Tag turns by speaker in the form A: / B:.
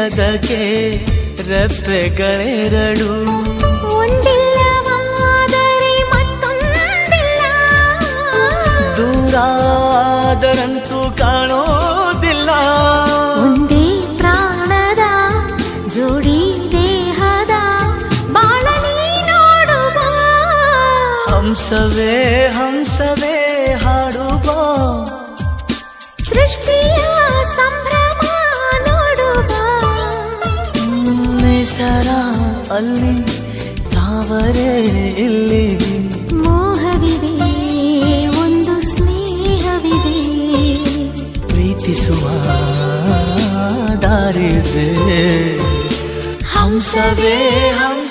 A: ಸ್ನೇಹದಕ್ಕೆ ರೆಪ್ಪೆಗಳೆರಡು,
B: ಒಂದಿಲ್ಲವಾದರೆ ಮತ್ತೊಂದಿಲ್ಲ.
A: ದೂರಾದರಂತೂ ಕಾಣೋದಿಲ್ಲ.
B: ಒಂದೇ ಪ್ರಾಣದ ಜೋಡಿ ದೇಹದ ಬಾಳಲಿ ನೋಡುವ.
A: ಹಂಸವೇ ಹಂಸವೇ ಹಾಡುವ,
B: ಸೃಷ್ಟಿಯ ಸಂಭ್ರಮ ನೋಡುವ.
A: ನಿಸರ ಅಲ್ಲಿ ತಾವರೆ ಇಲ್ಲಿ,
B: ಮೋಹವಿದೆ ಒಂದು ಸ್ನೇಹವಿದೆ.
A: ಪ್ರೀತಿಸುವ ದಾರಿದೆ. ಹಂಸವೇ ಹಂಸ